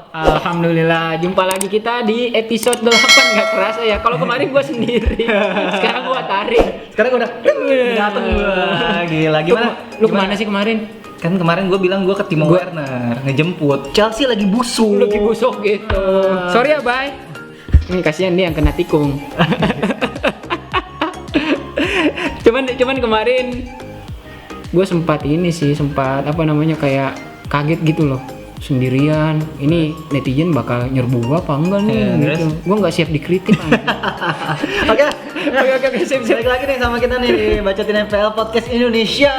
Alhamdulillah, jumpa lagi kita di episode 8. Gak kerasa ya, kalau kemarin gue sendiri, sekarang gue tarik. Sekarang udah dateng gue. Gila, gimana? Lu kemana sih kemarin? Kan kemarin gue bilang gue ke Timo Werner ngejemput. Chelsea lagi busuk. Lagi busuk gitu. Sorry ya, bye. Ini kasihan dia yang kena tikung. cuman kemarin gue sempat apa namanya kayak kaget gitu loh, sendirian. Ini netizen bakal nyerbu gue apa enggak nih gitu. Gue nggak siap dikritik. Oke, sip. Balik lagi nih sama kita nih di Bacotin MPL Podcast Indonesia.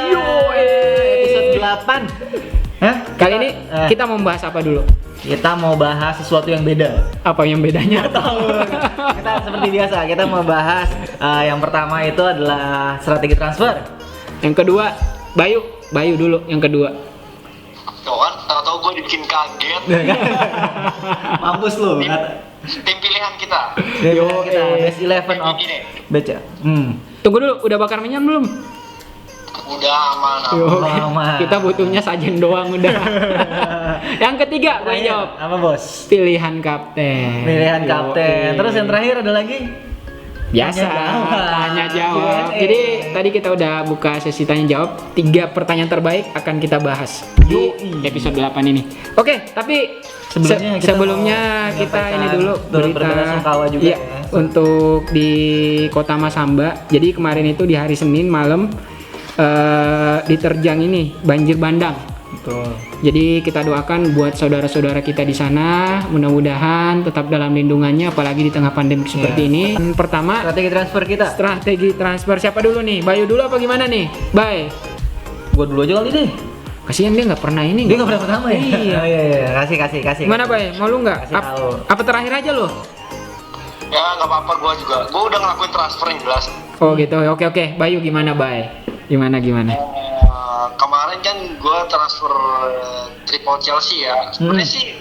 Episode 8. Hah? Kali ini kita mau bahas apa dulu? Kita mau bahas sesuatu yang beda. Apa yang bedanya? Kita seperti biasa, kita mau bahas yang pertama itu adalah strategi transfer. Yang kedua, Bayu dulu yang kedua. Kawan, tahu-tahu gue dibikin kaget. Mampus lu. Tim pilihan kita. Kita best 11 of baca. Tunggu dulu, udah bakar minyak belum? Udah aman. Aman. Kita butuhnya sajen doang udah. Yang ketiga, gue jawab. Apa bos? Pilihan kapten. Pilihan kapten. Terus yang terakhir ada lagi? Biasa, tanya jawab. Jadi tadi kita udah buka sesi tanya jawab. 3 pertanyaan terbaik akan kita bahas di episode 8 ini. Oke, tapi sebelumnya kita ini dulu berita juga ya, untuk di Kota Masamba. Jadi kemarin itu di hari Senin malam diterjang ini banjir bandang. Betul. Jadi kita doakan buat saudara-saudara kita di sana, mudah-mudahan tetap dalam lindungannya, apalagi di tengah pandemi seperti ini. Dan pertama, strategi transfer siapa dulu nih? Bayu dulu apa gimana nih? Bye. Gua dulu aja kali deh. Kasihan dia nggak pernah ini. Dia nggak pernah pertama ya. Iya. Kasih. Gimana Bay? Mau lu nggak? Apa terakhir aja lo? Ya nggak apa-apa, gue juga. Gue udah ngelakuin transfer yang jelas. Oh gitu. Oke. Bayu gimana Bay? Gimana? Kemarin kan gue transfer triple Chelsea ya. Sebenarnya sih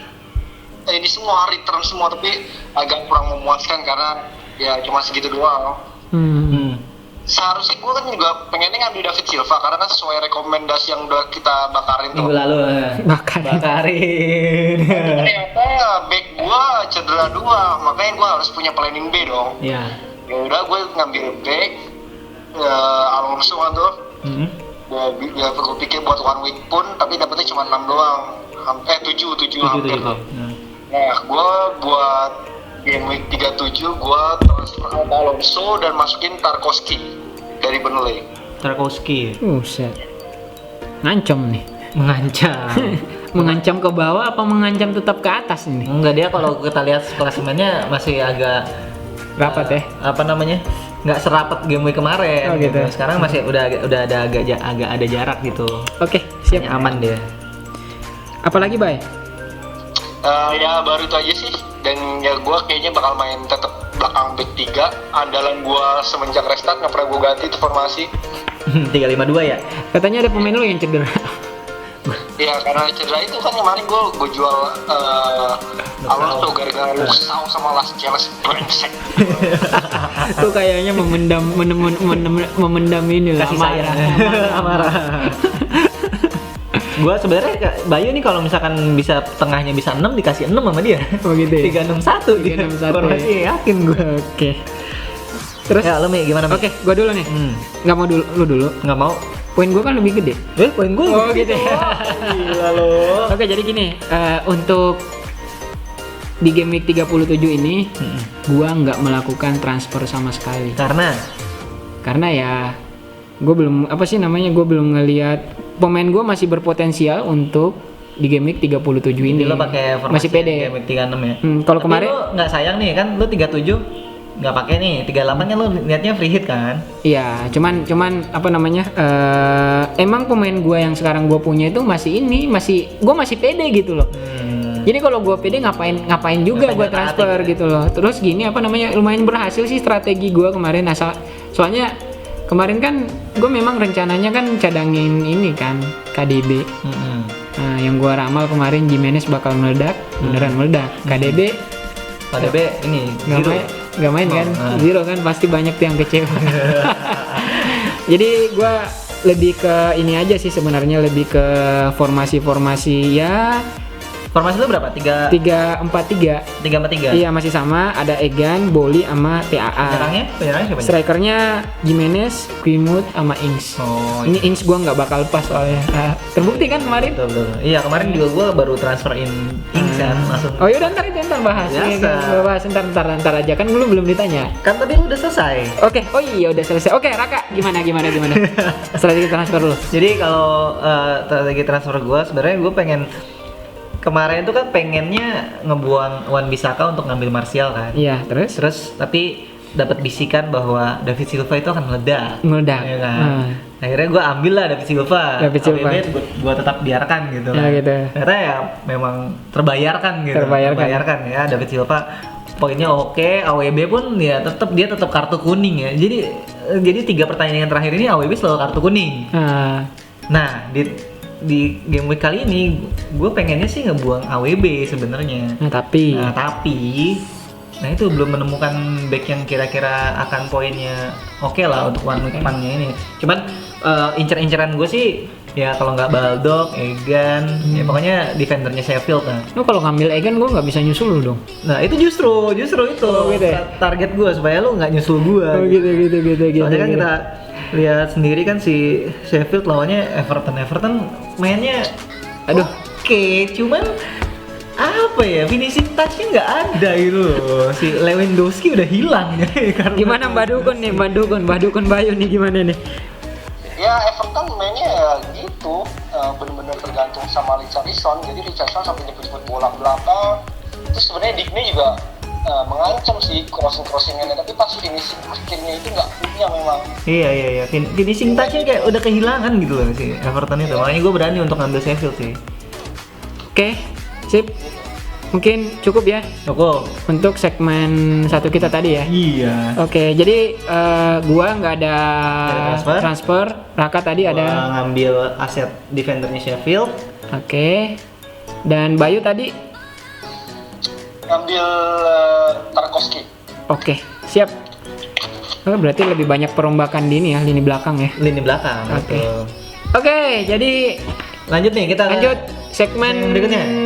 ini semua return semua, tapi agak kurang memuaskan karena ya cuma segitu doang. Seharusnya gue kan juga pengennya ngambil David Silva karena kan sesuai rekomendasi yang udah kita bakarin tuh. Minggu lalu bakarin. Ternyata back gue cedera 2, makanya gue harus punya planning B dong. Iya. Ya udah gue ngambil back Alonso kan tuh. Gue pikir buat 1 week pun, tapi dapetnya cuma 6 doang. 7 hampir. Nah, gue buat game week 37 gue transfer Alonso dan masukin Tarkowski dari Burnley. Tarkowski. Set. Ngancam nih. Mengancam. Mengancam ke bawah apa mengancam tetap ke atas ini? Enggak, dia kalau kita lihat klasemennya masih agak rapat ya. Apa namanya? Nggak serapat game week kemarin. Oh, gitu. Sekarang masih udah ada agak ada jarak gitu. Oke, siap. Aman dia. Apalagi Bay? Ya baru itu aja sih. Dan ya gue kayaknya bakal main tetap belakang back 3. Andalan gue semenjak restart nggak pernah gue ganti itu formasi. 352 ya. Katanya ada pemain lu yang cedera. Ya karena cedera itu kan kemarin gue jual Alonso gara-gara Luksau sama Las Chelsea brengsek. Itu kayaknya memendam ini lah, kasih sayang. Amarah. Gua sebenarnya Bayu nih kalau misalkan bisa tengahnya bisa 6 dikasih 6 sama dia. Oh gitu ya. 361 gitu. Gua masih yakin gua. Oke. Terus ya lu Mi gimana Mi? Oke, gua dulu nih. Enggak mau lu dulu. Enggak mau. Poin gua kan lebih gede. Poin gua. Oh gitu ya. Gila lo. Oke, jadi gini, untuk di game week 37 ini gua nggak melakukan transfer sama sekali. Karena ya gue belum gue belum ngelihat pemain gue masih berpotensial untuk di game week 37 ini. Lo pakai formasi masih pede game week 36 ya. Kalau kemarin lo nggak sayang nih kan, lo 37 nggak pakai nih, 38 kan lo liatnya free hit kan? Iya, cuman apa namanya? Emang pemain gue yang sekarang gue punya itu gue masih pede gitu loh. Jadi kalau gue pede ngapain juga gue transfer gitu loh. Terus gini apa namanya, lumayan berhasil sih strategi gue kemarin, soalnya kemarin kan gue memang rencananya kan cadangin ini kan KDB. Nah, yang gue ramal kemarin Jimenez bakal meledak, beneran meledak. KDB ini nggak main kan, zero kan, pasti banyak yang kecewa. Jadi gue lebih ke ini aja sih sebenarnya, lebih ke formasi ya Formasi lu berapa? 3-4-3. 3-4-3. Iya masih sama, ada Egan, Boli sama TAA. Penyerangnya siapa? Strikernya Jimenez, Greenwood sama Ings. Oh, Ini Ings gua nggak bakal pas soalnya. Terbukti kan kemarin? betul. Iya, kemarin juga gua baru transfer Ings kan langsung. Oh yaudah ntar bahas. Biasa. Gua bahas ntar aja kan lu belum ditanya. Kan tadi lu udah selesai. Oke, oh iya udah selesai. Oke, Raka, gimana? Strategi transfer lu. Jadi kalau strategi transfer gua sebenarnya gua pengen kemarin itu kan pengennya ngebuang Wan Bissaka untuk ngambil Martial kan. Iya, terus tapi dapat bisikan bahwa David Silva itu akan meledak. Ya kan? Akhirnya gue ambil lah David Silva. Gue tetap biarkan gitu kan. Ya, gitu. Ternyata ya memang terbayarkan gitu. Terbayarkan ya David Silva. Poinnya oke, AWB pun ya tetap kartu kuning ya. Jadi 3 pertandingan terakhir ini AWB selalu kartu kuning. Nah, di game week kali ini gue pengennya sih ngebuang AWB sebenarnya. Tapi itu belum menemukan back yang kira-kira akan poinnya oke lah untuk one week pan-nya ini. Cuman incer-inceran gue sih ya kalau nggak Baldock, Egan, ya pokoknya defendernya Sheffield kan. Lu kalau ngambil Egan gue nggak bisa nyusul lu dong. Nah itu justru itu gitu ya? target gue supaya lu nggak nyusul gue. Gitu. Soalnya kan kita lihat sendiri kan si Sheffield lawannya Everton mainnya oke, cuman apa ya, finishing touch-nya nggak ada gitu loh. Si Lewandowski udah hilang ya. Gimana Mbak Dukun Bayu nih gimana nih? Ya Everton mainnya ya gitu, benar-benar tergantung sama Richarlison. Jadi Richarlison sampai nyebut-nyebut bola belakang. Terus sebenarnya Digne juga mengancam sih crossing-crossingannya, tapi pas finishing akhirnya itu nggak punya memang. Iya. Finishing touch-nya kayak udah kehilangan gitu loh si Everton itu. Makanya gue berani untuk ngambil Sheffield sih. Oke, sip. Mungkin cukup ya. Cukup. Untuk segmen 1 kita tadi ya. Iya. Oke, jadi gua nggak ada transfer. Raka tadi gua ada ngambil aset defendernya Sheffield. Oke. Dan Bayu tadi ngambil Tarkowski. Oke, siap. Berarti lebih banyak perombakan di ini ya, lini belakang ya. Lini belakang. Oke, jadi lanjut nih kita lanjut segmen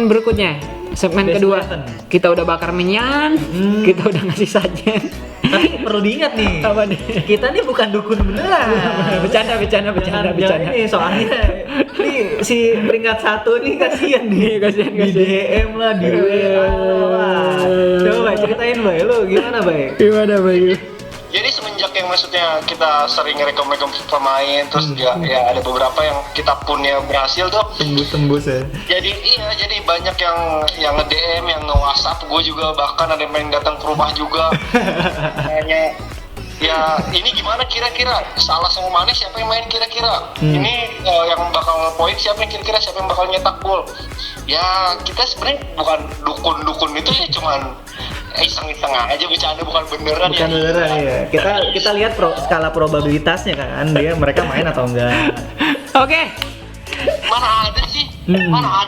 berikutnya. Segmen Best kedua. 11. Kita udah bakar menyan, kita udah ngasih sajen. Tapi perlu diingat nih. Apa nih? Kita nih bukan dukun beneran. Bercanda. Ini soalnya nih si peringkat 1 nih kasihan nih. Kasihan. Di DM lah, di WA lah. Coba ceritain Bay, lu gimana Bay? Jadi semenjak yang maksudnya kita sering rekom-rekom pemain, terus ya ada beberapa yang kita punya berhasil tuh. Tembus ya. Jadi banyak yang nge-DM, yang nge-WhatsApp gue juga, bahkan ada yang datang ke rumah juga. Kayaknya ya ini gimana kira-kira Salah sama Mane siapa yang main kira-kira? Ini yang bakal poin siapa yang kira-kira siapa yang bakal nyetak gol? Ya kita sebenarnya bukan dukun itu ya, cuman iseng-iseng aja bercanda, bukan beneran ya. Kita lihat skala probabilitasnya kan, mereka main atau enggak. Oke. Mana ada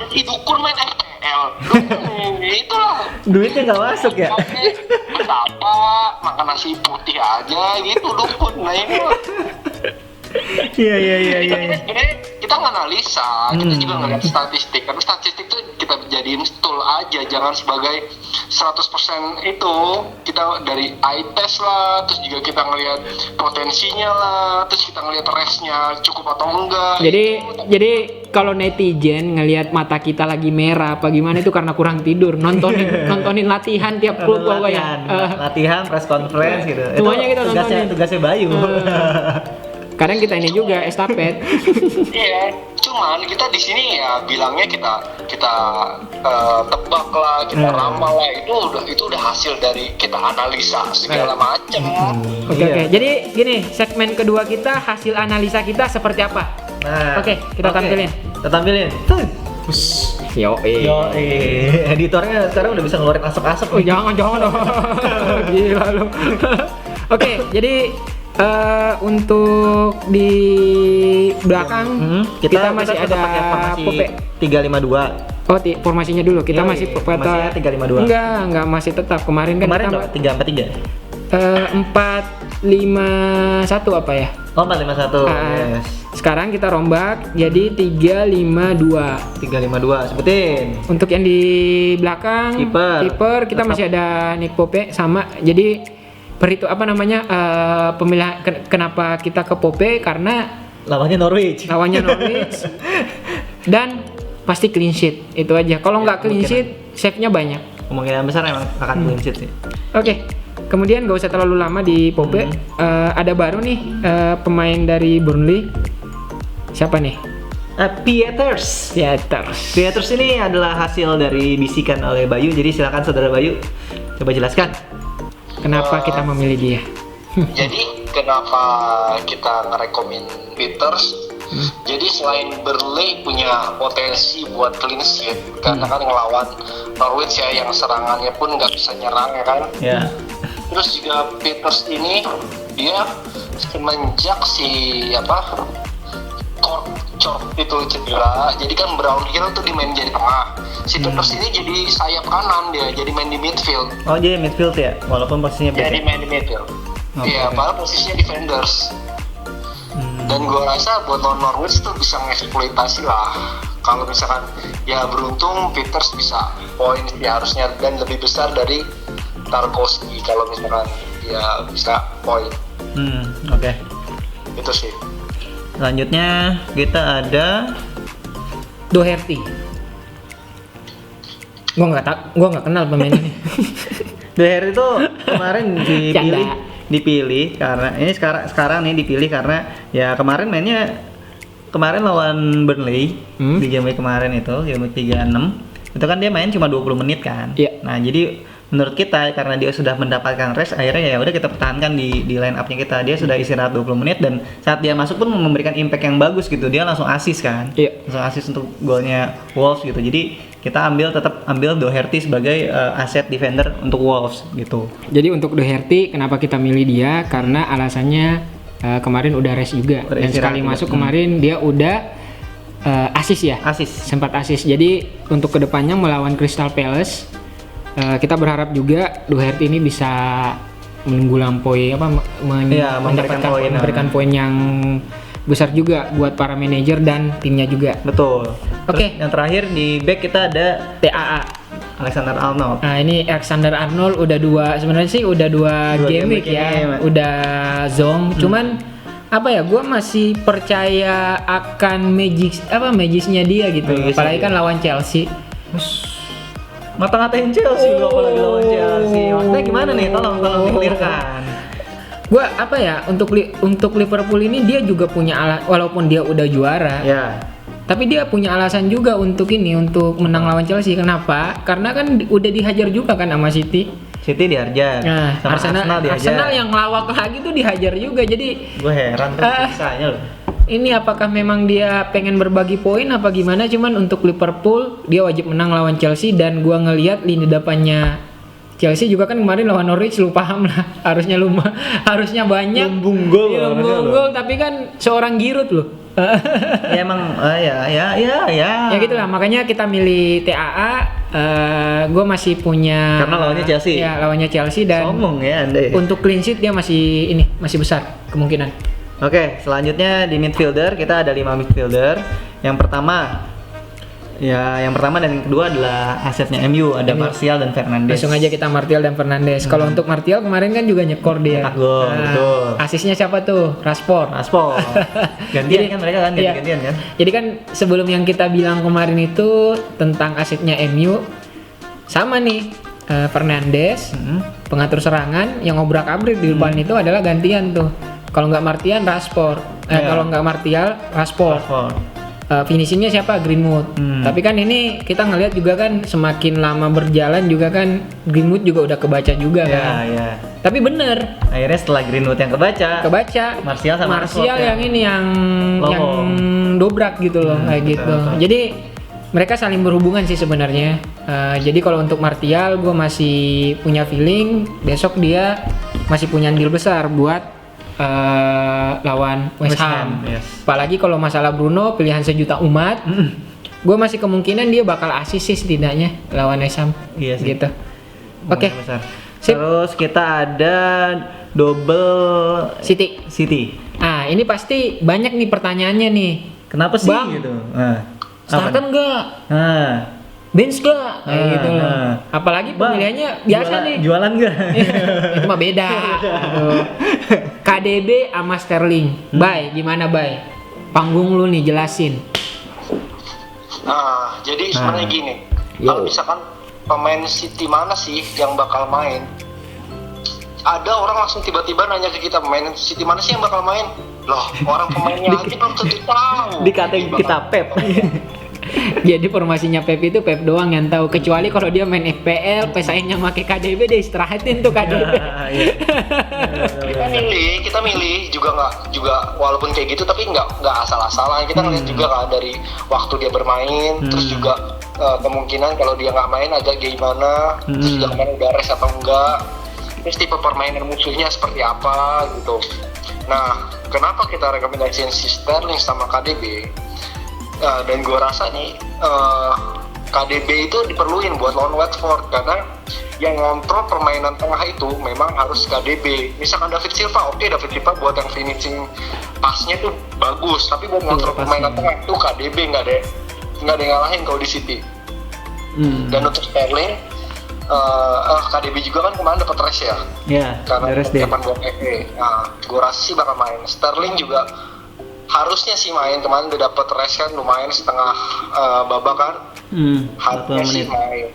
sih dukun main FPL. Itulah. Duitnya nggak masuk ya. Apa makan nasi putih aja gitu dukun. Nah ini mah. Iya. Sebenarnya kita nganalisa, kita juga ngeliat statistik. Karena statistik tuh kita jadiin tool aja, jangan sebagai 100% itu. Kita dari eye test lah, terus juga kita ngeliat potensinya lah, terus kita ngeliat restnya cukup atau enggak. Jadi kalau netizen ngelihat mata kita lagi merah apa gimana itu karena kurang tidur, nontonin latihan tiap klub pokoknya. Latihan, press conference gitu. Semuanya kita nontonin. Tugasnya Bayu. Kadang kita ini juga estafet. Iya, cuman kita di sini ya bilangnya kita tebak lah, kita ramal lah, itu udah hasil dari kita analisa segala macam. Oke. Jadi gini, segmen kedua kita hasil analisa kita seperti apa? Nah, Oke, kita tampilin. Kita tampilin. Yo, editornya sekarang udah bisa ngeluarin asap-asap. Oh, jangan dong. Gila lu. Oke, jadi untuk di belakang kita masih ada formasi 352. Oh, formasinya dulu. Kita masih formasinya 352. Enggak, masih tetap. Kemarin kan kita 343. 4-5-1 apa ya? Oh 4-5-1. Yes. Sekarang kita rombak jadi 3-5-2. 3-5-2. Sebutin. Untuk yang di belakang kiper kita masih ada Nick Pope sama. Jadi pemilihan kenapa kita ke Pope karena lawannya Norwich. Dan pasti clean sheet itu aja. Kalau nggak clean sheet, save-nya banyak. Kemungkinan besar emang akan clean sheet sih. Oke. Kemudian gak usah terlalu lama di Pope. Ada baru nih pemain dari Burnley. Siapa nih? Pieters ini adalah hasil dari bisikan oleh Bayu. Jadi silakan saudara Bayu, coba jelaskan kenapa kita memilih dia. Jadi kenapa kita ngerekomen Pieters? Jadi selain Burnley punya potensi buat clean sheet karena kan ngelawan Norwich ya yang serangannya pun nggak bisa nyerang ya kan. Ya. Terus juga Pieters ini dia semenjak Cork itu cedera, jadi kan Brownhill tuh dimain jadi tengah. Si Pieters ini jadi sayap kanan dia, jadi main di midfield. Oh jadi midfield ya, walaupun posisinya jadi main di midfield. Iya, padahal posisinya defenders. Dan gue rasa buat Norwich tuh bisa ngeksploitasi lah. Kalau misalkan ya beruntung Pieters bisa poin ya harusnya dan lebih besar dari Tarkowski kalau misalkan dia bisa poin. Oke. Itu sih. Selanjutnya kita ada Doherty. Gua nggak kenal pemain ini. Doherty itu kemarin dipilih karena ini sekarang nih dipilih karena ya kemarin lawan Burnley di game week kemarin itu game week 36 itu kan dia main cuma 20 menit kan. Yeah. Nah jadi menurut kita karena dia sudah mendapatkan rest akhirnya ya udah kita pertahankan di line up-nya kita. Dia sudah istirahat 20 menit dan saat dia masuk pun memberikan impact yang bagus gitu. Dia langsung assist kan. Langsung assist untuk golnya Wolves gitu. Jadi kita tetap ambil Doherty sebagai aset defender untuk Wolves gitu. Jadi untuk Doherty kenapa kita milih dia? Karena alasannya kemarin udah rest juga. Dan sekali masuk kemarin dia udah assist ya. Sempat assist. Jadi untuk kedepannya melawan Crystal Palace kita berharap juga Doherty ini bisa menggulampoi memberikan poin yang besar juga buat para manajer dan timnya juga. Betul. Oke. Yang terakhir di back kita ada TAA Alexander Arnold. Nah ini Alexander Arnold udah dua game week ya. Udah zong. Cuman gue masih percaya akan magisnya dia gitu. Apalagi kan lawan Chelsea. Mata-matain Chelsea apalagi lawan Chelsea. Maksudnya gimana nih? Tolong di-clearkan. Gua untuk Liverpool ini dia juga punya walaupun dia udah juara. Ya. Tapi dia punya alasan juga untuk menang lawan Chelsea. Kenapa? Karena kan udah dihajar juga kan sama City. City dihajar. Nah, sama Arsenal dihajar. Arsenal yang ngelawak lagi tuh dihajar juga. Jadi gue heran tuh siksanya loh. Ini apakah memang dia pengen berbagi poin apa gimana? Cuman untuk Liverpool dia wajib menang lawan Chelsea dan gua ngelihat lini depannya Chelsea juga kan kemarin lawan Norwich lu paham lah harusnya banyak lumbung gol tapi kan seorang Giroud loh. Ya emang ya gitulah makanya kita milih TAA. Gua masih punya karena lawannya Chelsea dan sombong ya Anda ya. Untuk clean sheet dia masih besar kemungkinan. Oke, selanjutnya di midfielder kita ada 5 midfielder. Yang pertama dan yang kedua adalah asetnya MU, ada Martial dan Fernandes. Langsung aja kita Martial dan Fernandes. Kalau untuk Martial kemarin kan juga nyekor dia. Gol, betul. Asisnya siapa tuh? Rashford. Gantian kan mereka kan gantian kan. Jadi kan sebelum yang kita bilang kemarin itu tentang asetnya MU sama nih Fernandes, pengatur serangan yang obrak-abrik di depan itu adalah gantian tuh. Kalau nggak Martial, Rashford. Kalau nggak Martial, Rashford. Finishingnya siapa? Greenwood. Tapi kan ini kita ngelihat juga kan semakin lama berjalan juga kan Greenwood juga udah kebaca juga kan. Iya. Tapi bener. Akhirnya setelah Greenwood yang kebaca. Martial yang ini yang dobrak gitu loh kayak gitu. Betul. Jadi mereka saling berhubungan sih sebenarnya. Jadi kalau untuk Martial gue masih punya feeling besok dia masih punya andil besar buat lawan West Ham. Yes. Apalagi kalau masalah Bruno pilihan sejuta umat, gue masih kemungkinan dia bakal assist sih setidaknya lawan West Ham. Iya sih. Gitu. Oke. Terus kita ada double City. Ah, ini pasti banyak nih pertanyaannya nih. Kenapa sih Bang, gitu? Nah, Starter enggak? Nah, Bench enggak? Kayak gitu loh. nah. Apalagi pemilihannya biasa nih. Jualan enggak? Itu mah beda. Aduh. KDB sama Sterling. Bay, gimana Bay? Panggung lu nih jelasin. Nah, jadi sebenarnya gini, kalau misalkan pemain City mana sih yang bakal main? Ada orang langsung tiba-tiba nanya ke kita, pemain City mana sih yang bakal main? Loh, orang pemainnya aja belum tentu tahu. Dikatain kita Pep. Jadi formasinya Pep itu Pep doang yang tahu. Kecuali kalau dia main FPL, pesaingnya pakai KDB, dia istirahatin tuh KDB. kita milih juga walaupun kayak gitu, tapi nggak asal-asalan. Kita ngeliat juga kan dari waktu dia bermain, terus juga kemungkinan kalau dia nggak main agak gimana, terus juga kemarin udah rest atau enggak, terus tipe permainan musuhnya seperti apa gitu. Nah, kenapa kita rekomendasiin si Sterling sama KDB? Dan gue rasa nih KDB itu diperluin buat lawan Watford, karena yang ngontrol permainan tengah itu memang harus KDB. Misalkan David Silva, oke, David Silva buat yang finishing pasnya tuh bagus, tapi buat ngontrol permainan tengah itu KDB nggak ada yang ngalahin kalau di City. Dan untuk Sterling, KDB juga kan kemarin dapat rest ya. Iya. Karena Rest deh. kapan buat FA. Nah, gue rasa sih bakal main. Sterling juga harusnya sih main, kemarin udah dapat rest kan lumayan setengah babak kan. Harusnya sih main.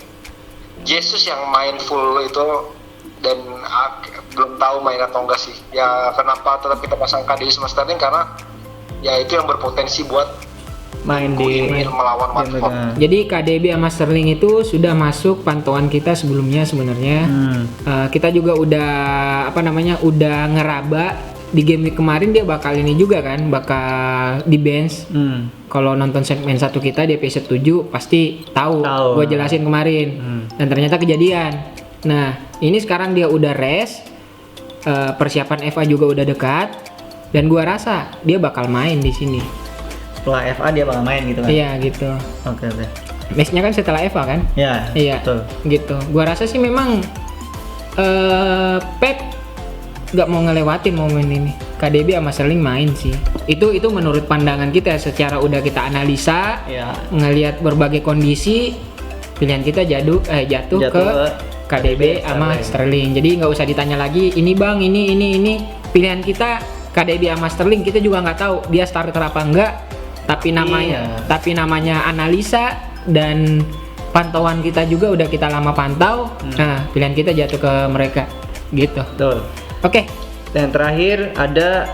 Jesus yang main full itu, dan belum tahu main atau enggak sih. Ya kenapa tetap kita pasang KDB sama Sterling, karena ya itu yang berpotensi buat main di melawan Watford. Jadi KDB sama Sterling itu sudah masuk pantauan kita sebelumnya sebenarnya. Kita juga udah udah ngeraba di game week kemarin dia bakal ini juga kan, bakal di bench. Kalau nonton segmen 1 kita di episode 7 pasti tahu. Gua jelasin kemarin. Dan ternyata kejadian. Nah, ini sekarang dia udah rest. Persiapan FA juga udah dekat, dan gua rasa dia bakal main di sini. Setelah FA dia bakal main gitu kan? Iya, gitu. Oke. Match-nya kan setelah FA kan? Iya. Betul. Gitu. Gua rasa sih memang Pep nggak mau ngelewatin momen ini. KDB sama Sterling main sih. Itu menurut pandangan kita, secara udah kita analisa, ngelihat berbagai kondisi, pilihan kita jatuh ke KDB sama Sterling. Jadi nggak usah ditanya lagi, ini bang, ini. Pilihan kita KDB sama Sterling, kita juga nggak tahu dia starter apa enggak. Tapi namanya analisa dan pantauan kita juga udah kita lama pantau. Nah, pilihan kita jatuh ke mereka gitu. Betul. Oke. Dan terakhir ada,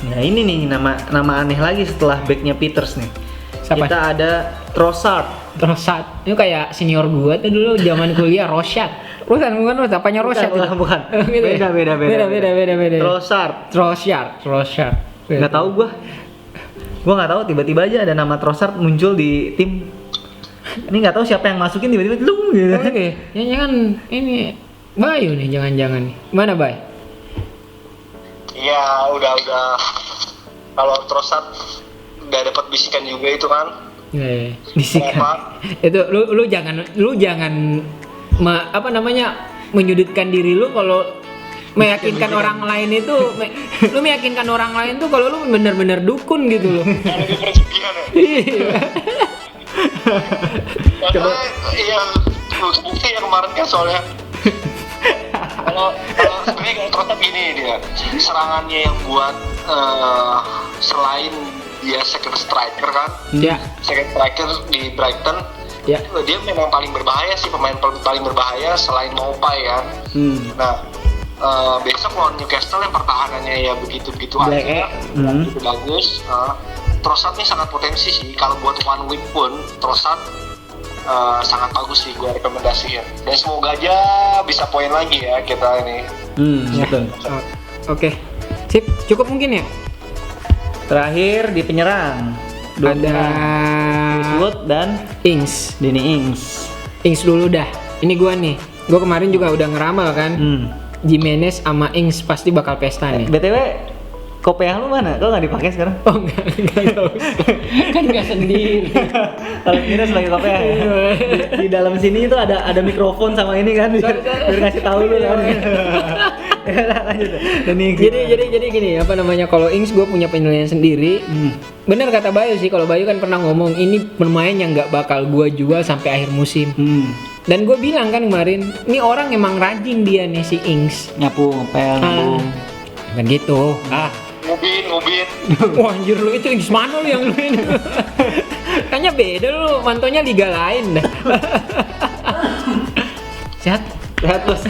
nah ini nih nama aneh lagi setelah backnya Peters nih. Siapa? Kita ada Trossard. Ini kayak senior gua tuh dulu zaman kuliah, Rosyad. Bukan, apanya Rosyad itu? Bukan. Gitu ya? Beda. Trossard. Nggak tahu gua nggak tahu, tiba-tiba aja ada nama Trossard muncul di tim. Ini nggak tahu siapa yang masukin, tiba-tiba lu gitu. Oke. Jangan ini Bayu nih, jangan nih. Mana Bay? Iya, udah. Kalau Trossard udah dapat bisikan juga itu kan. Bisikan. Itu lu jangan menyudutkan diri lu kalau meyakinkan orang lain itu. Lu meyakinkan orang lain tuh kalau lu benar-benar dukun gitu loh. Ada persegian ya. Coba iya, bukti ya kemarin kan soalnya. Kalau sebenarnya Trossard gini dia, serangannya yang buat selain dia second striker kan, second striker di Brighton, dia memang paling berbahaya sih, pemain paling berbahaya selain Maupay ya. Nah, besok lawan Newcastle yang pertahanannya ya begitu-begitu aja, begitu bagus. Trossard nih sangat potensi sih, kalau buat one week pun Trossard sangat bagus sih, gue rekomendasiin. Dan semoga aja bisa poin lagi ya kita ini. Betul. Oke. Sip, cukup mungkin ya? Terakhir di penyerang ada Wood dan Danny Ings. Ings dulu dah. Ini gue nih. Gue kemarin juga udah ngeramal kan. Jimenez sama Ings pasti bakal pesta nih. BTW Kopiah lu mana? Kok nggak dipakai sekarang? Oh enggak tahu. Kan enggak sendiri. Kalau kira sebagai kopiah ya. Di dalam sini itu ada mikrofon sama ini kan biar ngasih tahu lu kan. Ya, lanjut. Dan ini Jadi gini, apa namanya, kalau Ings gue punya penilaian sendiri. Bener kata Bayu sih, kalau Bayu kan pernah ngomong ini pemain yang nggak bakal gue jual sampai akhir musim. Dan gue bilang kan kemarin, ini orang emang rajin dia nih si Ings. nyapu, ngepel, nabung. Kan gitu. Ngubin. Wah anjir lu, itu Ings mana lu yang lu ini? Kayaknya beda lu, mantonya liga lain dah. Sehat? Sehat bos.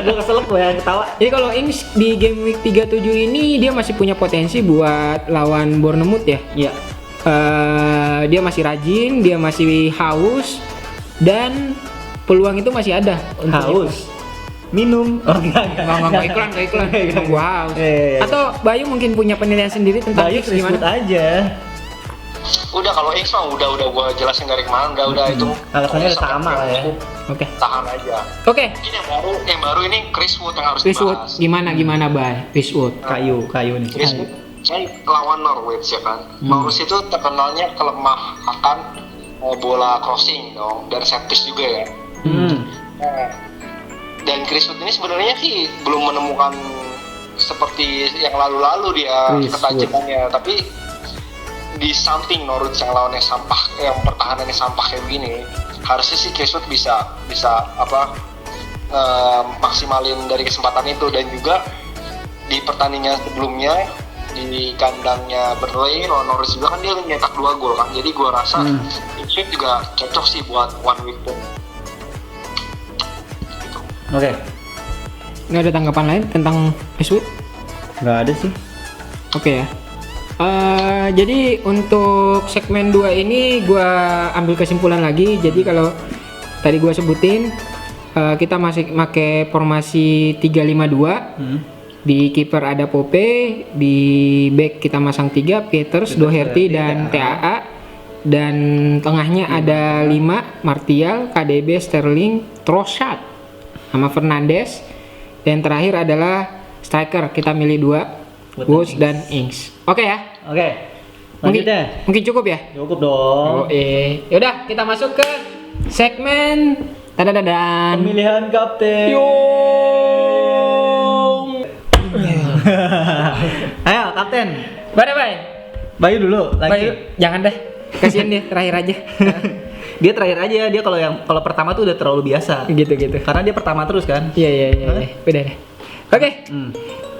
Gue keselak gue yang ketawa. Jadi kalau Ings di game week 37 ini dia masih punya potensi buat lawan Bournemouth ya. Iya. Dia masih rajin, dia masih haus, dan peluang itu masih ada untuk Haus. Minum. Oh Nggak iklan. Wow. Iya. Atau Bayu mungkin punya penilaian sendiri tentang Bayu Ings gimana? Iya. aja. Udah kalau Ings mah udah gua jelasin dari kemarin, udah itu. Alasannya udah sama lah ya. Oke. Tahan aja. Oke. Mungkin yang baru ini Chris Wood yang harus Chris Wood dibahas. gimana Bay? Chris Wood. Kayu nih. Chris Wood saya lawan Norwich ya kan. Norwich itu terkenalnya kelemahan bola crossing dong, dan set piece juga ya. Nah, dan Chris Wood ini sebenarnya sih belum menemukan seperti yang lalu-lalu dia Chris ketajamannya, tapi di samping Norwich yang lawannya sampah, yang pertahanannya sampah kayak begini, harusnya sih Chris Wood bisa maksimalin dari kesempatan itu. Dan juga di pertandingan sebelumnya di kandangnya Burnley lawan Norwich juga kan dia nyetak 2 gol kan, jadi gua rasa Chris Wood juga cocok sih buat one week pun. Oke. Nggak ada tanggapan lain tentang Chris Wood? Nggak ada sih. Oke ya. Jadi untuk segmen 2 ini gue ambil kesimpulan lagi. Jadi kalau tadi gue sebutin kita masih pakai formasi 3-5-2. Di kiper ada Pope, di back kita masang 3 Peters, Doherty dan TAA. Dan tengahnya ada 5 Martial, KDB, Sterling, Trossard sama Fernandes. Dan terakhir adalah striker, kita milih 2, Woods dan Ings. Oke ya. Oke. Mungkin cukup ya? Cukup dong. Yaudah, kita masuk ke segmen tadadadan. Pemilihan kapten. Yo. Ayo kapten. Bye. Bayu dulu lagi. Bayu, jangan deh. Kasihan dia terakhir aja. Dia terakhir aja, dia kalau pertama tuh udah terlalu biasa. Gitu. Karena dia pertama terus kan. Iya. Beda deh. Oke.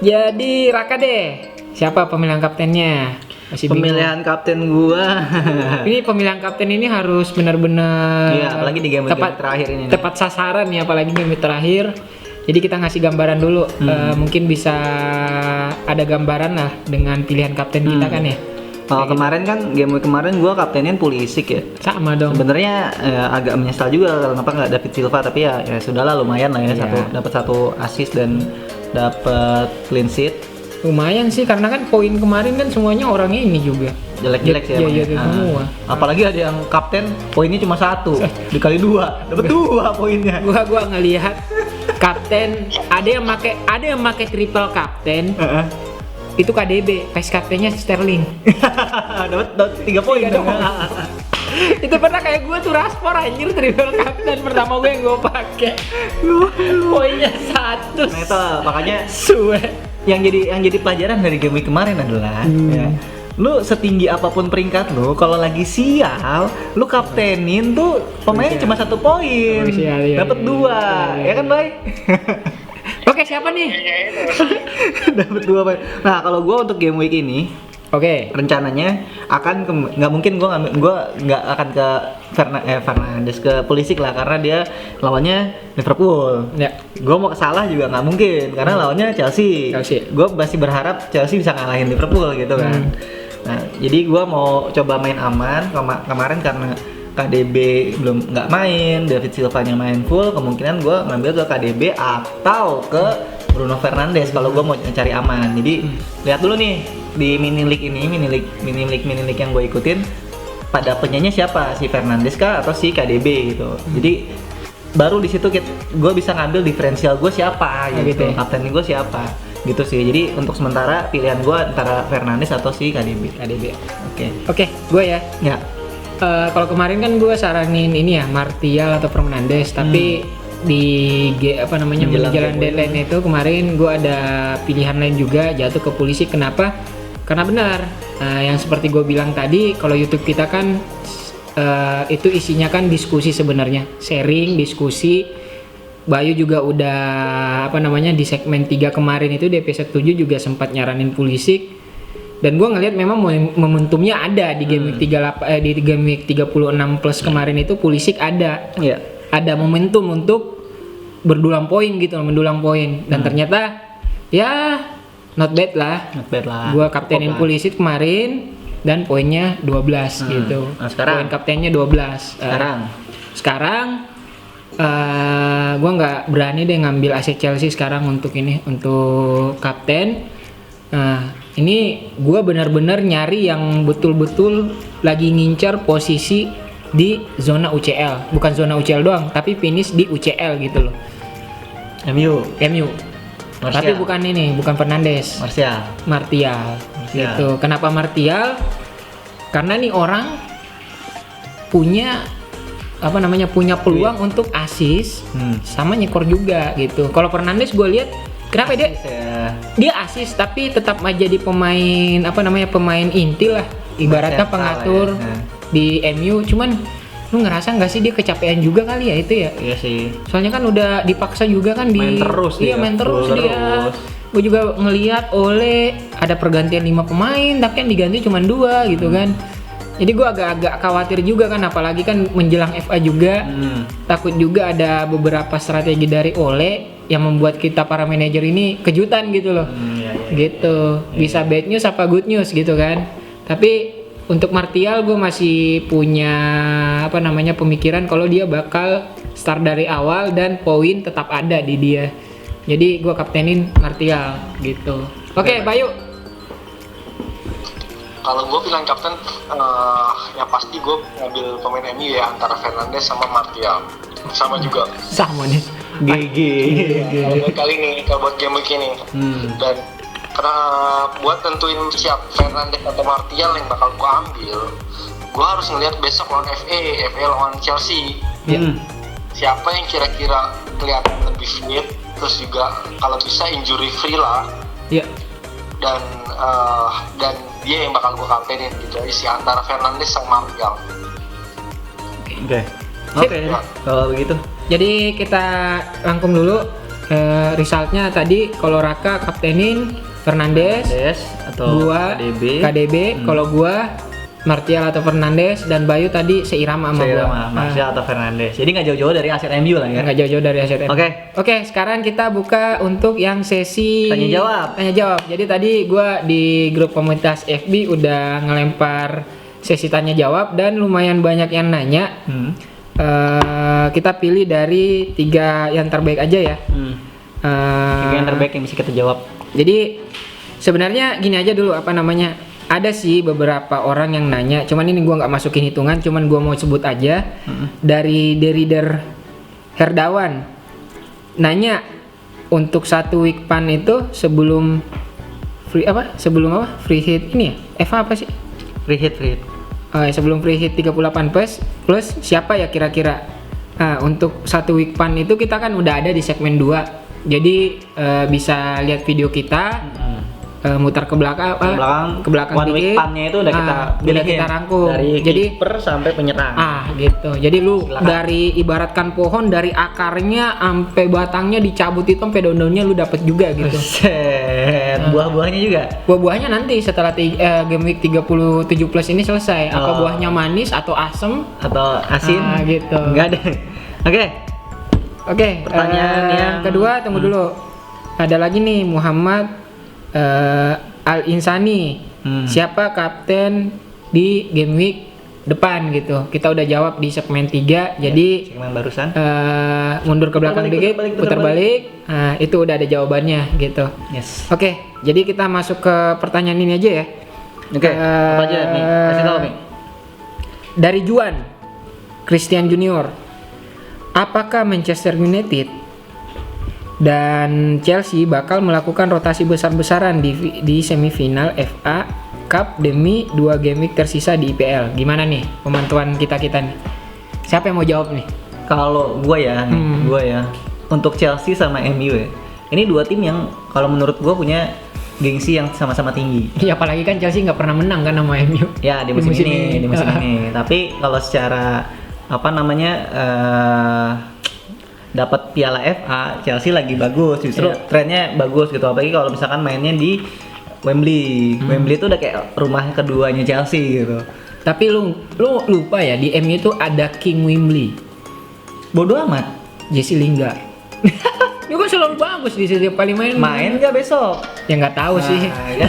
Jadi Raka deh. Siapa pemilihan kaptennya? Masih bingung. Pemilihan kapten gua. Ini pemilihan kapten ini harus benar-benar. Iya, apalagi di game terakhir ini. Tepat sasaran ya, apalagi game terakhir. Jadi kita ngasih gambaran dulu. Mungkin bisa ada gambaran lah dengan pilihan kapten kita kan ya. Kalau kemarin kan game kemarin gua kaptenin Pulisic ya. Sama dong. Sebenarnya agak menyesal juga kenapa nggak David Silva, tapi ya sudahlah, lumayan lah ya, dapat satu assist dan dapat clean sheet. Lumayan sih, karena kan poin kemarin kan semuanya orangnya ini juga Jelek-jelek sih Iya, emang. semua. Apalagi ada yang kapten poinnya cuma 1 dikali 2 dapat 2 poinnya. Gua ngelihat kapten ada yang make triple kapten. Itu KDB, vice kaptennya Sterling. dapat 3 poin dong. Itu pernah kayak gue tuh Rashford anjir, triple kapten pertama gue yang gue pakai. Poinnya 1. Nah itu makanya Suwe. yang jadi pelajaran dari game week kemarin adalah ya, lu setinggi apapun peringkat lu, kalau lagi sial lu kaptenin tuh pemainnya cuma 1 poin, dapat 2 ya kan, Bay? Oke, siapa nih? Dapat 2 poin. Nah kalau gua untuk game week ini, rencananya akan nggak mungkin gua nggak akan ke Fernandes, ke Pulisic lah, karena dia lawannya Liverpool. Ya. Gua mau ke Salah juga nggak mungkin karena lawannya Chelsea. Gua masih berharap Chelsea bisa ngalahin Liverpool gitu kan. Nah jadi gua mau coba main aman kemarin karena KDB belum nggak main, David Silva-nya main full, kemungkinan gua ngambil ke KDB atau ke Bruno Fernandes kalau gue mau cari aman. Jadi lihat dulu nih di mini league yang gue ikutin, pada penyanyi siapa, si Fernandes kah atau si KDB gitu. Jadi baru di situ gue bisa ngambil diferensial gue siapa gitu, kapten gue siapa. Gitu sih. Jadi untuk sementara pilihan gue antara Fernandes atau si KDB. Oke, gue ya. Ya. Kalau kemarin kan gue saranin ini ya Martial atau Fernandes, tapi di menjelang deadline itu kemarin gue ada pilihan lain juga, jatuh ke Pulisic. Kenapa? Karena benar yang seperti gue bilang tadi, kalau YouTube kita kan itu isinya kan diskusi sebenarnya, sharing, diskusi. Bayu juga udah di segmen 3 kemarin itu di episode 7 juga sempat nyaranin Pulisic. Dan gue ngelihat memang momentumnya ada di game week 38 di game week 36 plus kemarin itu Pulisic ada. Iya. Ada momentum untuk mendulang poin. Dan ternyata ya not bad lah. Gue Gue kaptenin Pulisic kemarin dan poinnya 12 gitu. Nah, sekarang poin kaptennya 12. Sekarang gue nggak berani deh ngambil aset Chelsea sekarang untuk kapten. Ini gue benar-benar nyari yang betul-betul lagi ngincar posisi di zona UCL, bukan zona UCL doang, tapi finish di UCL gitu loh. MU. Tapi bukan Fernandes. Martial. Gitu. Kenapa Martial? Karena nih orang punya peluang untuk assist sama nyekor juga gitu. Kalau Fernandes gue lihat kenapa dia assist tapi tetap aja jadi pemain inti lah, ibaratnya pengatur di MU. Cuman lu ngerasa nggak sih dia kecapean juga kali ya itu ya? Iya sih. Soalnya kan udah dipaksa juga kan main terus dia. Gue juga ngelihat ada pergantian 5 pemain tapi kan diganti cuma 2 gitu kan. Jadi gue agak khawatir juga kan, apalagi kan menjelang FA juga. Takut juga ada beberapa strategi dari Ole yang membuat kita para manajer ini kejutan gitu loh. Gitu. Bisa bad news apa good news gitu kan. Tapi untuk Martial gue masih punya pemikiran kalau dia bakal start dari awal dan poin tetap ada di dia. Jadi gue kaptenin Martial gitu. Oke, Bayu. Kalau gue bilang kapten, yang pasti gue ngambil pemain MU ya, antara Fernandes sama Martial. Sama juga. Sama nih. GG. Kalau kali ini, kalau buat game week ini. Dan karena buat tentuin siap Fernandes atau Martial yang bakal gue ambil, gue harus ngelihat besok lawan FA lawan Chelsea. Siapa yang kira-kira kelihatan lebih fit, terus juga kalau bisa injury free lah. Iya. Dan dia yang bakal gue kampenin gitu aja sih, antara Fernandes sama Martial. Oke. Kalau begitu. Jadi kita rangkum dulu resultnya tadi. Kalau Raka kaptenin Fernandes atau gua KDB. Kalau gua Martial atau Fernandes, dan Bayu tadi seirama sama gua. Martial atau Fernandes. Jadi nggak jauh-jauh dari aset MU lah ya. Nggak jauh-jauh dari aset MU. Oke, sekarang kita buka untuk yang sesi tanya jawab. Jadi tadi gua di grup komunitas FB udah ngelempar sesi tanya jawab dan lumayan banyak yang nanya. Kita pilih dari 3 yang terbaik aja ya. 3 yang terbaik yang bisa kita jawab. Jadi sebenarnya gini aja dulu, ada sih beberapa orang yang nanya, cuman ini gua nggak masukin hitungan, cuman gua mau sebut aja. Dari Derider Herdawan nanya untuk 1 week pan itu sebelum free hit ini ya, Eva apa sih? Free hit. Sebelum free hit 38 plus siapa ya kira-kira? Untuk 1 week pan itu kita kan udah ada di segmen 2. Jadi bisa lihat video kita, mutar ke belakang one week dikit. pan-nya itu udah kita rangkum. Dari jadi keeper sampai penyerang. Gitu. Jadi lu dari ibaratkan pohon, dari akarnya sampai batangnya dicabut itu sampai daun-daunnya lu dapet juga gitu. Buah-buahnya juga. Buah-buahnya nanti setelah game week 37 plus ini selesai. Apa buahnya manis atau asem atau asin gitu. Enggak ada. Oke, pertanyaan yang kedua, tunggu dulu. Ada lagi nih, Muhammad Al-Insani. Siapa kapten di game week depan gitu? Kita udah jawab di segmen 3. Jadi segmen barusan. Mundur ke belakang dikit, putar balik. Itu udah ada jawabannya gitu. Yes. Oke, jadi kita masuk ke pertanyaan ini aja ya. Apa aja nih? Kasih tahu nih. Dari Juan Christian Junior. Apakah Manchester United Dan Chelsea bakal melakukan rotasi besar-besaran di semifinal FA Cup demi 2 game week tersisa di IPL. Gimana nih pemantauan kita nih? Siapa yang mau jawab nih? Kalau gue ya, untuk Chelsea sama MU ya. Ini 2 tim yang kalau menurut gue punya gengsi yang sama-sama tinggi. Ya apalagi kan Chelsea nggak pernah menang kan sama MU. Ya di musim ini. Tapi kalau secara dapat piala FA, Chelsea lagi bagus, justru trennya bagus gitu. Apalagi kalau misalkan mainnya di Wembley. Wembley itu udah kayak rumah keduanya Chelsea gitu. Tapi lu lupa ya, di MU itu ada King Wembley. Bodoh amat. Jesse Lingard. Dia kan selalu bagus di setiap kali main. Main nggak besok? Ya nggak tahu sih. Ya.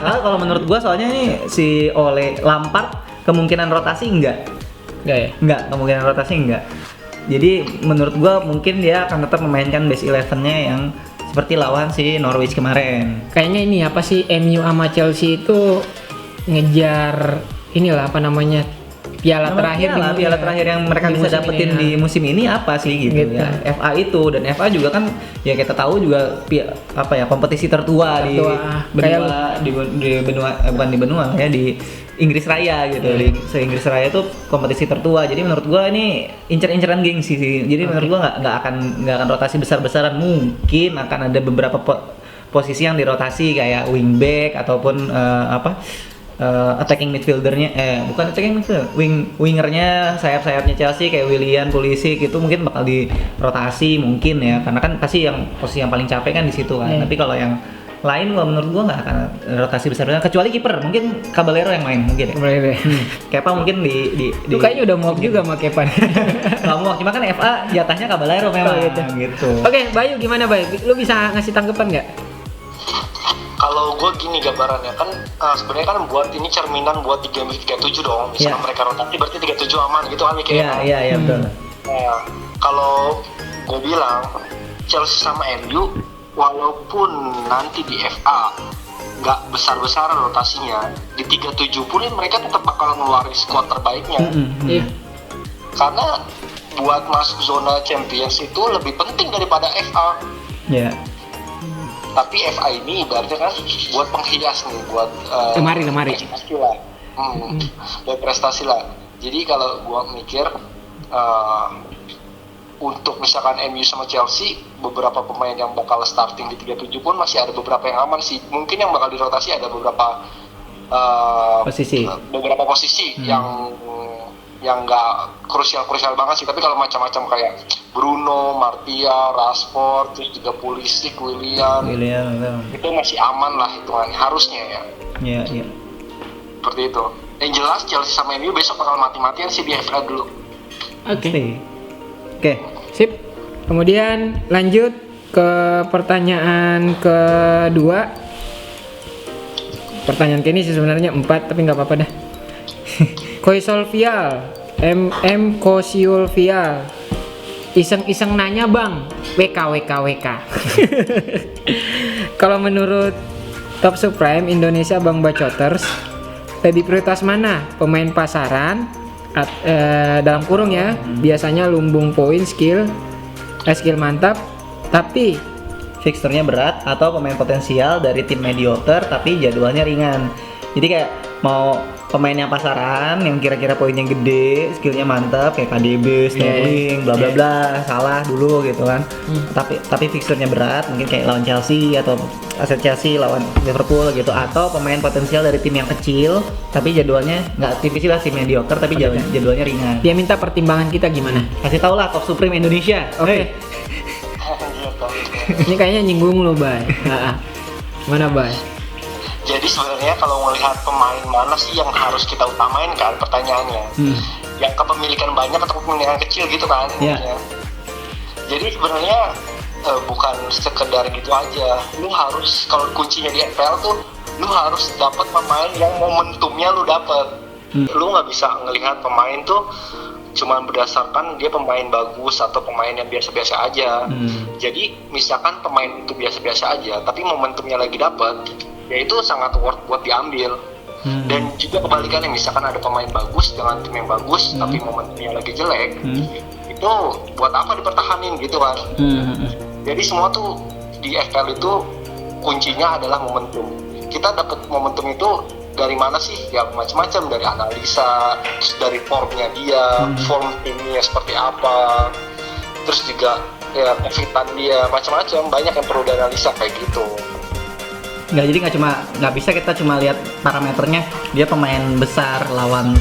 Kalau menurut gua soalnya nih si Ole Lampard kemungkinan rotasi enggak. Enggak ya? Enggak, kemungkinan rotasi enggak. Jadi menurut gua mungkin dia akan tetap memainkan base 11-nya yang seperti lawan si Norwich kemarin. Kayaknya ini apa sih, MU sama Chelsea itu ngejar inilah piala terakhir yang mereka bisa dapetin di musim ini apa sih gitu ya. FA itu, dan FA juga kan ya kita tahu juga kompetisi tertua di Inggris Raya gitu. Di se-Inggris Raya itu kompetisi tertua. Jadi menurut gua ini incer-inceran gengsi sih. Jadi menurut gua nggak akan rotasi besar-besaran. Mungkin akan ada beberapa posisi yang dirotasi kayak wingback ataupun attacking midfieldernya, bukan attacking midfielder, wingernya, sayap-sayapnya Chelsea kayak Willian, Pulisic itu mungkin bakal dirotasi mungkin ya, karena kan pasti yang posisi yang paling capek kan di situ kan. Tapi kalau yang lain menurut gua nggak akan rotasi besar-besaran, kecuali kiper mungkin Caballero yang main mungkin ya. Kepa mungkin di Itu kayaknya udah mau juga sama Kepa. Nggak mau, cuma kan FA jatahnya Caballero memang gitu. Oke, Bayu gimana Bayu? Lu bisa ngasih tanggapan nggak? Kalau gue gini gambarannya kan sebenarnya kan buat ini cerminan buat di game week 37 dong. Misalnya mereka rotasi berarti 37 aman gitu kan mikirnya. Iya betul. Nah, kalau gue bilang Chelsea sama MU walaupun nanti di FA nggak besar-besaran rotasinya, di 37 pun mereka tetap bakal ngeluarin skuad terbaiknya. Karena buat masuk zona Champions itu lebih penting daripada FA. Tapi FA ini ibaratnya kan buat penghias nih, buat lemari. prestasi lah. Buat prestasi lah. Jadi kalau gua mikir untuk misalkan MU sama Chelsea, beberapa pemain yang bakal starting di 37 pun masih ada beberapa yang aman sih. Mungkin yang bakal dirotasi ada beberapa posisi yang nggak krusial banget sih. Tapi kalau macam-macam kayak Bruno, Martial, Rashford, terus juga Pulisic, Willian itu masih aman lah hitungannya harusnya ya. Iya. Seperti itu. Yang jelas Chelsea sama MU besok bakal mati-matian sih di FA dulu. Oke. Sip. Kemudian lanjut ke pertanyaan kedua. Pertanyaan ini sih sebenarnya 4 tapi nggak apa-apa dah. Koisolvial, Koisolvial, iseng nanya bang, WK. Kalau menurut Top Supreme Indonesia Bang Bacoters, lebih prioritas mana? Pemain pasaran, dalam kurung ya, biasanya lumbung poin skill mantap, tapi fixturnya berat, atau pemain potensial dari tim mediocre tapi jadwalnya ringan. Jadi kayak mau pemain yang pasaran yang kira-kira poinnya gede, skillnya mantap kayak KDB, Sterling, bla bla bla, salah dulu gitu kan. Tapi fixturnya berat, mungkin kayak lawan Chelsea atau aset Chelsea lawan Liverpool gitu, atau pemain potensial dari tim yang kecil tapi jadwalnya nggak tipis lah, tim mediocre tapi jadwalnya ringan. Dia minta pertimbangan kita gimana? Kasih tau lah Top Supreme Indonesia. Oke. Ini kayaknya nyinggung lo, Bay. Mana, Bay? Jadi sebenarnya kalau melihat pemain mana sih yang harus kita utamain kan pertanyaannya, yang kepemilikan banyak atau kepemilikan kecil gitu kan. Jadi sebenarnya bukan sekedar gitu aja, lu harus, kalau kuncinya di FPL tuh lu harus dapat pemain yang momentumnya lu dapat. Lu nggak bisa ngelihat pemain tuh cuman berdasarkan dia pemain bagus atau pemain yang biasa-biasa aja. Jadi misalkan pemain itu biasa-biasa aja tapi momentumnya lagi dapat, ya itu sangat worth buat diambil. Dan juga kebalikannya, misalkan ada pemain bagus dengan tim yang bagus tapi momentumnya lagi jelek, itu buat apa dipertahanin gitu kan. Jadi semua tuh di FPL itu kuncinya adalah momentum. Kita dapat momentum itu dari mana sih? Ya macam-macam, dari analisa, terus dari formnya dia, form timnya seperti apa, terus juga ya kefitan dia, macam-macam, banyak yang perlu dianalisa kayak gitu. Jadi nggak bisa kita cuma lihat parameternya dia pemain besar lawan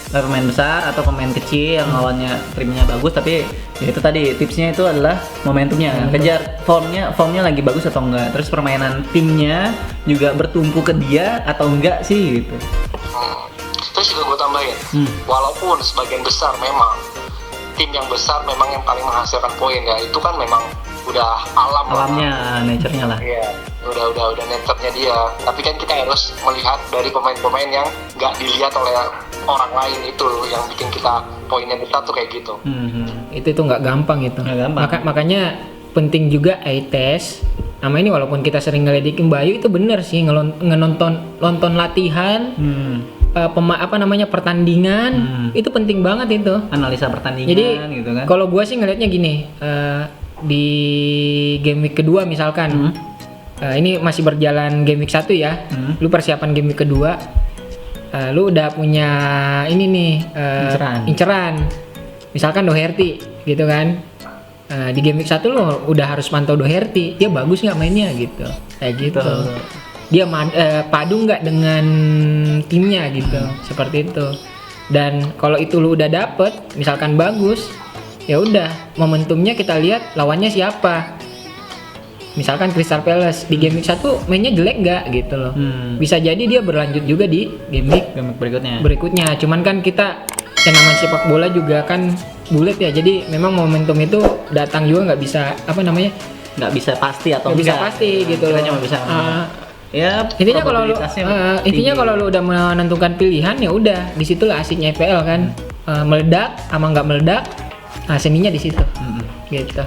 pemain besar atau pemain kecil yang lawannya timnya bagus, tapi ya itu tadi tipsnya itu adalah momentumnya, kejar formnya lagi bagus atau enggak, terus permainan timnya juga bertumpu ke dia atau enggak sih gitu. Terus juga gue tambahin, walaupun sebagian besar memang tim yang besar memang yang paling menghasilkan poin ya, itu kan memang udah alamnya, nature-nya lah. Iya, udah nature-nya dia. Tapi kan kita harus melihat dari pemain-pemain yang nggak dilihat oleh orang lain, itu yang bikin kita poinnya kita tuh kayak gitu. Itu nggak gampang itu. Nggak gampang. Makanya penting juga eye test. Nama ini walaupun kita sering ngeledekin Bayu, itu bener sih nonton latihan. Pertandingan itu penting banget itu, analisa pertandingan. Jadi gitu kan. kalau gue sih ngelihatnya gini, di game week kedua misalkan, ini masih berjalan game week 1 ya, lu persiapan game week kedua, lu udah punya ini nih inceran misalkan Doherty gitu kan, di game week 1 lu udah harus pantau Doherty, dia bagus nggak mainnya gitu, kayak gitu. Dia padu nggak dengan timnya gitu, seperti itu. Dan kalau itu lu udah dapet, misalkan bagus, ya udah momentumnya kita lihat lawannya siapa. Misalkan Crystal Palace di game week 1 mainnya jelek nggak gitu loh. Bisa jadi dia berlanjut juga di game week berikutnya. Cuman kan kita yang namanya sepak bola juga kan bulat ya, jadi memang momentum itu datang juga nggak bisa nggak bisa pasti atau nggak bisa pasti gitu loh. Cuma bisa ya intinya kalau lu udah menentukan pilihan, ya udah disitulah asiknya IPL kan. Meledak sama nggak meledak, seninya di situ. Gitu.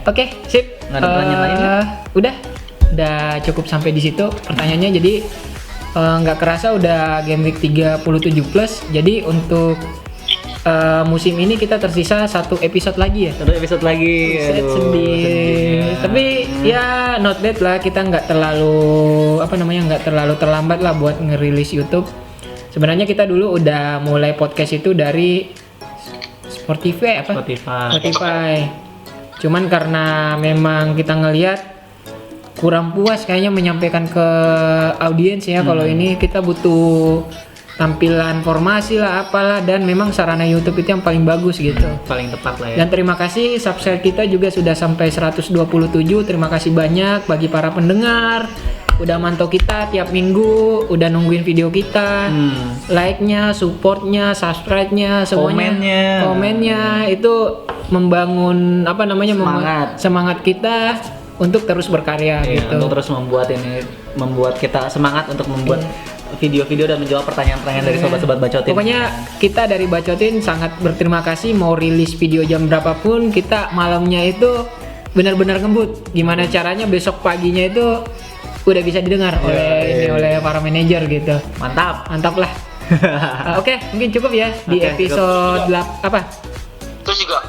Oke, sip. Nggak ada pertanyaan lain ya? Udah cukup sampai di situ pertanyaannya. Jadi nggak kerasa udah game week 37 plus. Jadi untuk musim ini kita tersisa 1 episode lagi ya. Sedih. Tapi ya not bad lah, kita nggak terlalu terlambat lah buat ngerilis YouTube. Sebenarnya kita dulu udah mulai podcast itu dari Spotify. Cuman karena memang kita ngelihat kurang puas kayaknya menyampaikan ke audiens ya, kalau ini kita butuh tampilan formasi lah apalah, dan memang sarana YouTube itu yang paling bagus gitu, paling tepat lah ya. Dan terima kasih subscribe kita juga sudah sampai 127. Terima kasih banyak bagi para pendengar udah mantau kita tiap minggu, udah nungguin video kita, like-nya, support-nya, subscribe-nya, semuanya, komennya itu membangun semangat kita untuk terus berkarya gitu. Untuk terus membuat kita semangat untuk membuat video-video dan menjawab pertanyaan-pertanyaan dari sobat-sobat Bacotin. Pokoknya kita dari Bacotin sangat berterima kasih, mau rilis video jam berapapun, kita malamnya itu benar-benar ngebut. Gimana caranya besok paginya itu udah bisa didengar oleh para manajer gitu. Mantap lah. Oke, mungkin cukup ya di episode Terus juga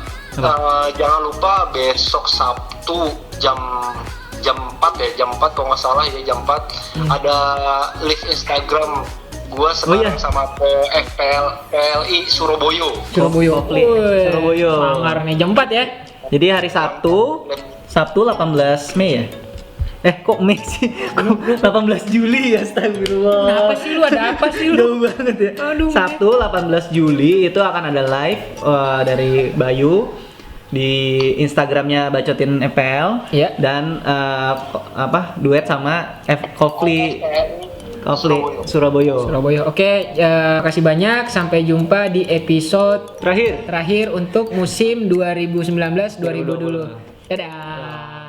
jangan lupa besok Sabtu jam 4 kalau nggak salah ya, jam 4 ada live Instagram gua sama PLI Surabaya. Sangar nih jam 4 ya. Jadi hari Sabtu 18 Mei ya? Kok Mei sih? 18 Juli ya, astagfirullah. Kenapa sih lu, ada apa sih lu? Jauh banget ya. Aduh, Sabtu 18 Juli itu akan ada live dari Bayu di Instagramnya Bacotin FPL dan duet sama Kofli Surabaya. Oke, kasih banyak, sampai jumpa di episode terakhir untuk musim 2019-2020. Dadah.